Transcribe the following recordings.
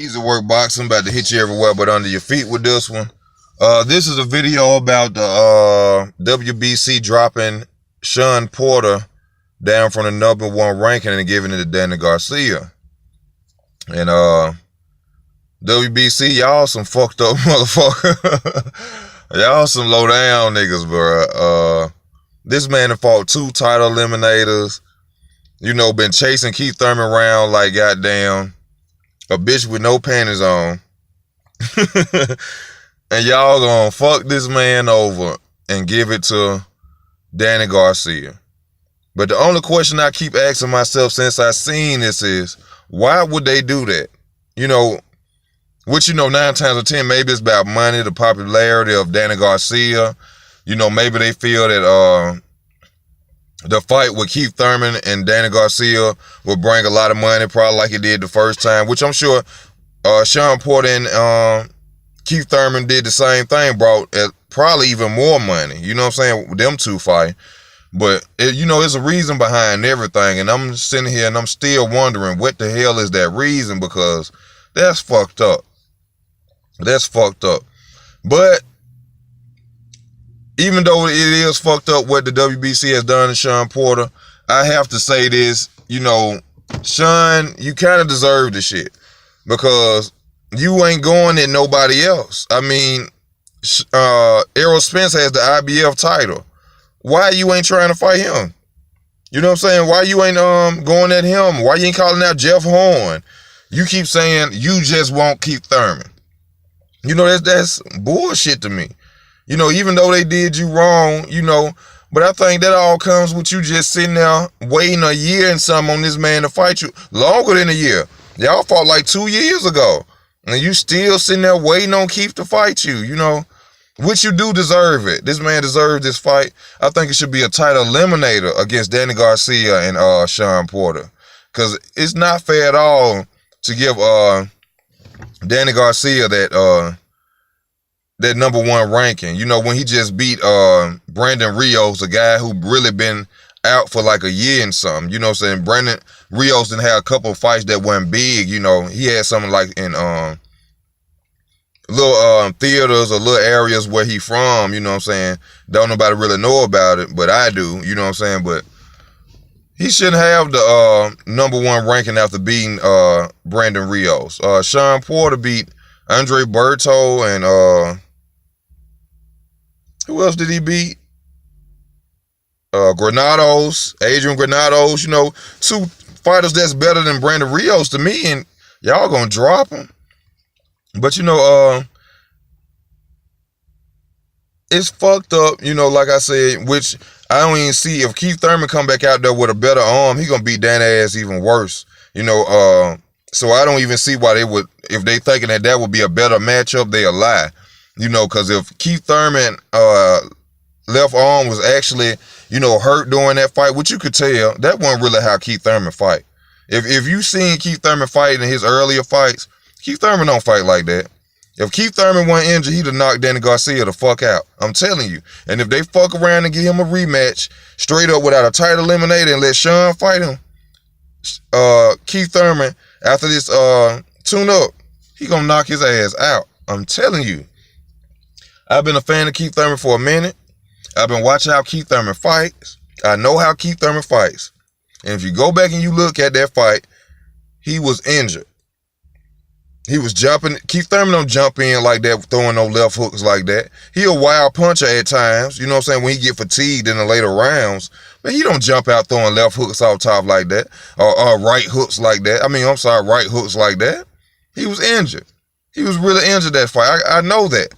Easy work boxing, about to hit you everywhere but under your feet with this one. This is a video about the WBC dropping Shawn Porter down from the #1 ranking and giving it to Danny Garcia. And WBC, y'all some fucked up motherfucker. Y'all some low down niggas, bro. This man have fought 2 title eliminators. You know, been chasing Keith Thurman around like goddamn a bitch with no panties on. And y'all gonna fuck this man over and give it to Danny Garcia. But the only question I keep asking myself since I seen this is, why would they do that? You know, 9 times out of 10, maybe it's about money, the popularity of Danny Garcia. You know, maybe they feel that the fight with Keith Thurman and Danny Garcia will bring a lot of money, probably like it did the first time, which I'm sure Shawn Porter and Keith Thurman did the same thing, brought probably even more money. You know what I'm saying? Them 2 fight. But, there's a reason behind everything, and I'm sitting here and I'm still wondering what the hell is that reason, because that's fucked up. That's fucked up. But even though it is fucked up what the WBC has done to Shawn Porter, I have to say this, Shawn, you kind of deserve the shit, because you ain't going at nobody else. I mean, Errol Spence has the IBF title. Why you ain't trying to fight him? You know what I'm saying? Why you ain't going at him? Why you ain't calling out Jeff Horn? You keep saying you just want Keith Thurman. That's bullshit to me. Even though they did you wrong, but I think that all comes with you just sitting there waiting a year and something on this man to fight you. Longer than a year. Y'all fought like 2 years ago. And you still sitting there waiting on Keith to fight you, Which you do deserve it. This man deserves this fight. I think it should be a title eliminator against Danny Garcia and Shawn Porter. Because it's not fair at all to give Danny Garcia that #1 ranking. When he just beat Brandon Rios, a guy who really been out for like a year and something. You know what I'm saying? Brandon Rios didn't have a couple of fights that weren't big. He had something like in little theaters or little areas where he from. You know what I'm saying? Don't nobody really know about it, but I do. You know what I'm saying? But he shouldn't have the #1 ranking after beating Brandon Rios. Shawn Porter beat Andre Berto and who else did he beat? Adrian Granados, 2 fighters that's better than Brandon Rios to me, and y'all gonna drop him. But it's fucked up, like I said, which I don't even see. If Keith Thurman come back out there with a better arm, he gonna beat Danny ass even worse. So I don't even see why they would, if they thinking that would be a better matchup, they'll lie. Because if Keith Thurman left arm was actually, hurt during that fight, which you could tell, that wasn't really how Keith Thurman fight. If you seen Keith Thurman fight in his earlier fights, Keith Thurman don't fight like that. If Keith Thurman wasn't injured, he'd have knocked Danny Garcia the fuck out. I'm telling you. And if they fuck around and give him a rematch straight up without a title eliminator and let Shawn fight him, Keith Thurman, after this tune up, he gonna knock his ass out. I'm telling you. I've been a fan of Keith Thurman for a minute. I've been watching how Keith Thurman fights. I know how Keith Thurman fights. And if you go back and you look at that fight, he was injured. He was jumping. Keith Thurman don't jump in like that, throwing no left hooks like that. He a wild puncher at times, you know what I'm saying, when he get fatigued in the later rounds. But he don't jump out throwing left hooks off top like that, or right hooks like that. Right hooks like that. He was injured. He was really injured that fight. I know that.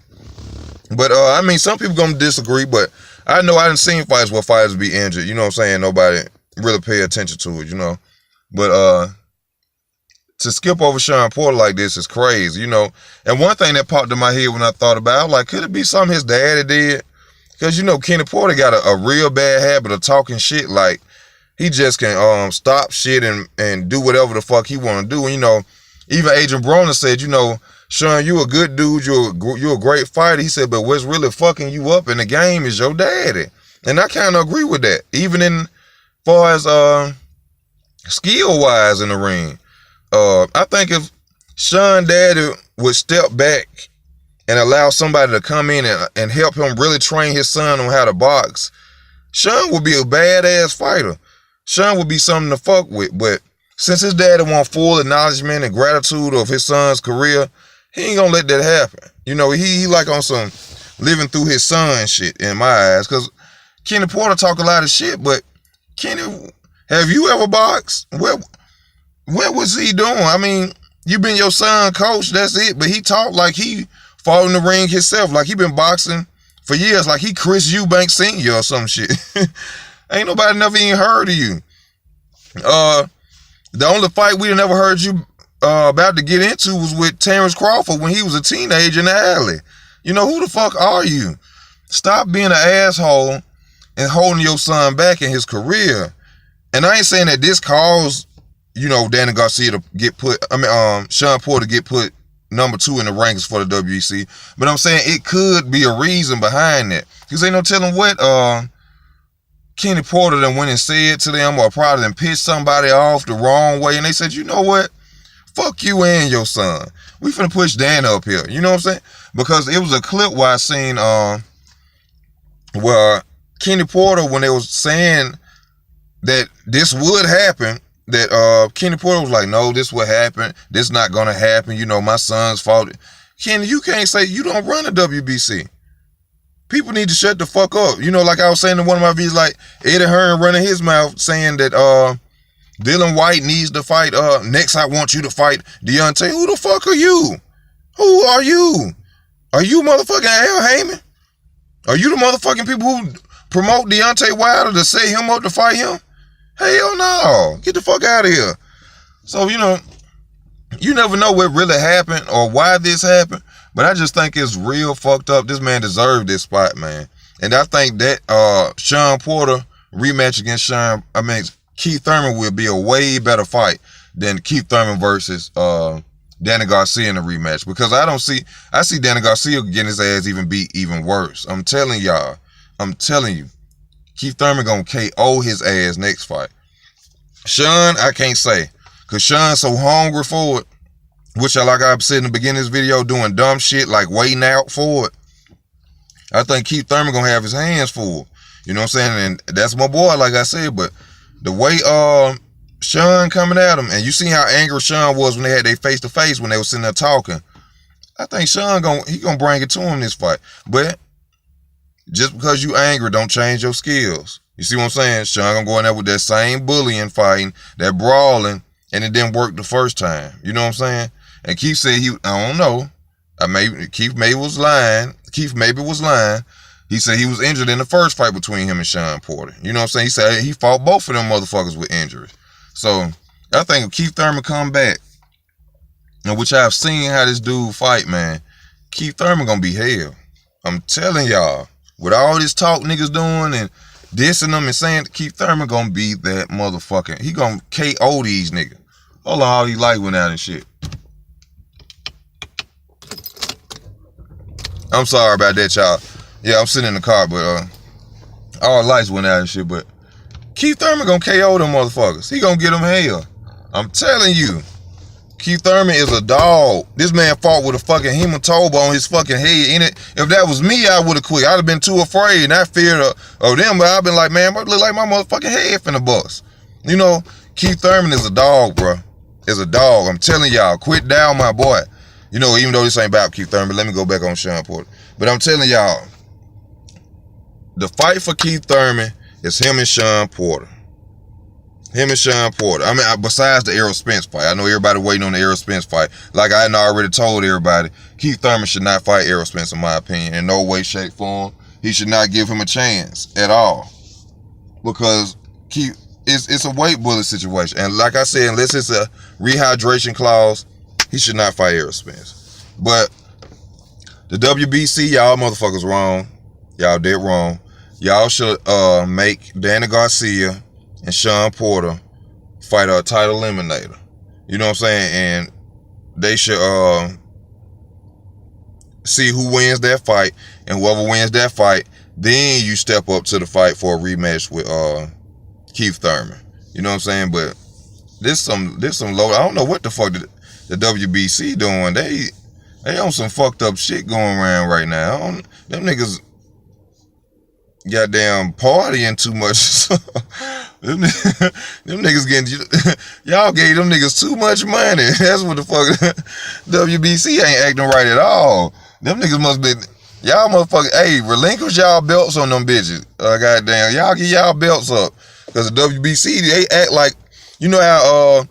But, some people gonna disagree, but I know I done seen fights where fighters be injured. You know what I'm saying? Nobody really pay attention to it, But, to skip over Shawn Porter like this is crazy, And one thing that popped in my head when I thought about it, I was like, could it be something his daddy did? Because, Kenny Porter got a real bad habit of talking shit. Like, he just can stop shit and do whatever the fuck he want to do. And, even Adrian Broner said, Shawn, you a good dude, you're a great fighter. He said, but what's really fucking you up in the game is your daddy. And I kind of agree with that. Even in far as skill-wise in the ring. I think if Shawn daddy would step back and allow somebody to come in and help him really train his son on how to box, Shawn would be a badass fighter. Shawn would be something to fuck with. But since his daddy want full acknowledgement and gratitude of his son's career, he ain't gonna let that happen. You know, he like on some living through his son shit in my eyes. Cause Kenny Porter talk a lot of shit, but Kenny, have you ever boxed? What was he doing? I mean, you been your son coach, that's it. But he talked like he fought in the ring himself, like he been boxing for years, like he Chris Eubank Sr. or some shit. Ain't nobody never even heard of you. The only fight we never heard you about to get into was with Terrence Crawford when he was a teenager in the alley. You know, who the fuck are you? Stop being an asshole and holding your son back in his career. And I ain't saying that this caused, you know, Danny Garcia to get put, Shawn Porter to get put number 2 in the rankings for the WBC. But I'm saying it could be a reason behind that. Because ain't no telling what Kenny Porter done went and said to them, or probably done pissed somebody off the wrong way. And they said, you know what? Fuck you and your son. We finna push Dan up here. You know what I'm saying? Because it was a clip where I seen where Kenny Porter, when they was saying that this would happen, that Kenny Porter was like, no, this would happen. This not gonna happen. You know, my son's fault. Kenny, you can't say you don't run a WBC. People need to shut the fuck up. You know, like I was saying in one of my videos, like Eddie Hearn running his mouth saying that Dylan White needs to fight. Next, I want you to fight Deontay. Who the fuck are you? Who are you? Are you motherfucking Al Heyman? Are you the motherfucking people who promote Deontay Wilder to set him up to fight him? Hell no. Get the fuck out of here. So, you know, you never know what really happened or why this happened, but I just think it's real fucked up. This man deserved this spot, man. And I think that Shawn Porter rematch against Keith Thurman will be a way better fight than Keith Thurman versus Danny Garcia in the rematch. Because I see Danny Garcia getting his ass even beat even worse. I'm telling you, Keith Thurman gonna KO his ass next fight. Shawn, I can't say. Cause Shawn's so hungry for it. Which like I said in the beginning of this video, doing dumb shit like waiting out for it. I think Keith Thurman gonna have his hands full. You know what I'm saying? And that's my boy, like I said, but the way Shawn coming at him, and you see how angry Shawn was when they had their face-to-face when they were sitting there talking. I think Shawn gonna bring it to him this fight. But just because you angry don't change your skills. You see what I'm saying? Shawn gonna go in there with that same bullying fighting, that brawling, and it didn't work the first time. You know what I'm saying? And Keith said I don't know. Keith maybe was lying. He said he was injured in the first fight between him and Shawn Porter. You know what I'm saying? He said he fought both of them motherfuckers with injuries. So I think if Keith Thurman come back, and which I've seen how this dude fight, man, Keith Thurman gonna be hell. I'm telling y'all, with all this talk niggas doing and dissing them and saying Keith Thurman gonna be that motherfucker. He gonna KO these niggas. Hold on, all these lights went out and shit. I'm sorry about that, y'all. Yeah, I'm sitting in the car, but all the lights went out and shit. But Keith Thurman gonna KO them motherfuckers. He gonna get them hell. I'm telling you. Keith Thurman is a dog. This man fought with a fucking hematoma on his fucking head. If that was me, I would have quit. I'd have been too afraid and I feared of them. But I've been like, man, it look like my motherfucking head finna bust. You know, Keith Thurman is a dog, bro. Is a dog. I'm telling y'all, quit down my boy. You know, even though this ain't about Keith Thurman, let me go back on Shawn Porter. But I'm telling y'all, the fight for Keith Thurman is him and Shawn Porter. Him and Shawn Porter. I mean, besides the Errol Spence fight. I know everybody waiting on the Errol Spence fight. Like I already told everybody, Keith Thurman should not fight Errol Spence, in my opinion. In no way, shape, form. He should not give him a chance at all. Because it's a weight bullet situation. And like I said, unless it's a rehydration clause, he should not fight Errol Spence. But the WBC, y'all motherfuckers wrong. Y'all did wrong. Y'all should make Danny Garcia and Shawn Porter fight a title eliminator. You know what I'm saying? And they should see who wins that fight, and whoever wins that fight, then you step up to the fight for a rematch with Keith Thurman. You know what I'm saying? But this some low. I don't know what the fuck the WBC doing. They on some fucked up shit going around right now. Them niggas goddamn partying too much. them niggas getting, y'all gave them niggas too much money. That's what the fuck WBC ain't acting right at all. Them niggas must be, y'all motherfuckers, hey, relinquish y'all belts on them bitches. Goddamn, y'all get y'all belts up. Cause the WBC, they act like, you know how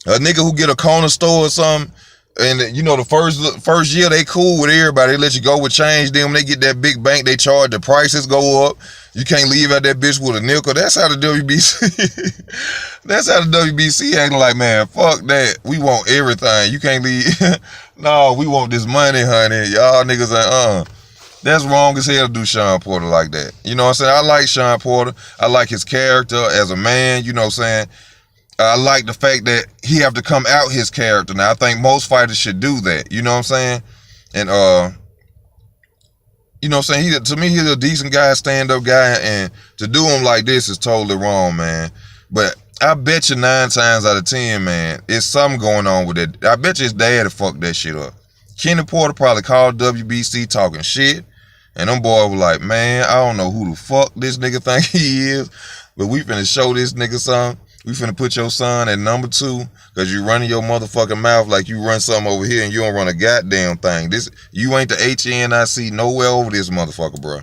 a nigga who get a corner store or something, and you know the first year they cool with everybody, they let you go with change. Then when they get that big bank, they charge, the prices go up. You can't leave out that bitch with a nickel. That's how the WBC. That's how the WBC acting like, man, fuck that. We want everything. You can't leave. No, we want this money, honey. Y'all niggas ain't. That's wrong as hell to do Shawn Porter like that. You know what I'm saying? I like Shawn Porter. I like his character as a man. You know what I'm saying? I like the fact that he have to come out his character. Now, I think most fighters should do that. You know what I'm saying? And, you know what I'm saying? To me, he's a decent guy, stand-up guy. And to do him like this is totally wrong, man. But I bet you 9 times out of 10, man, it's something going on with it. I bet you his dad fucked that shit up. Kenny Porter probably called WBC talking shit. And them boys were like, man, I don't know who the fuck this nigga think he is. But we finna show this nigga something. We finna put your son at number 2 because you running your motherfucking mouth like you run something over here and you don't run a goddamn thing. You ain't the HNIC nowhere over this motherfucker, bro.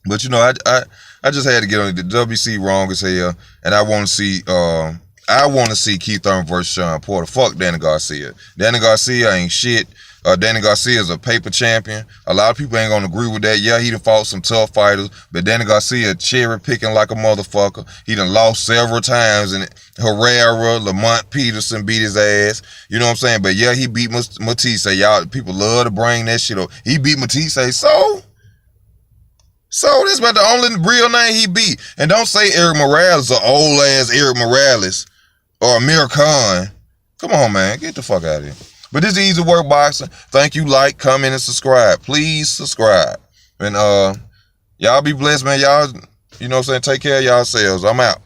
But you know, I just had to get on the WC wrong as hell, and I want to see Keith Thurman versus Shawn Porter. Fuck Danny Garcia. Danny Garcia ain't shit. Danny Garcia is a paper champion. A lot of people ain't gonna agree with that. Yeah, he done fought some tough fighters, but Danny Garcia cherry picking like a motherfucker. He done lost several times, and Herrera, Lamont Peterson beat his ass. You know what I'm saying? But yeah, he beat Matisse. Y'all, people love to bring that shit up. He beat Matisse. So that's about the only real name he beat. And don't say Eric Morales or old ass Eric Morales or Amir Khan. Come on, man, get the fuck out of here. But this is Easy Work Boxing. Thank you, like, comment, and subscribe. Please subscribe. And y'all be blessed, man. Y'all, you know what I'm saying? Take care of yourselves. I'm out.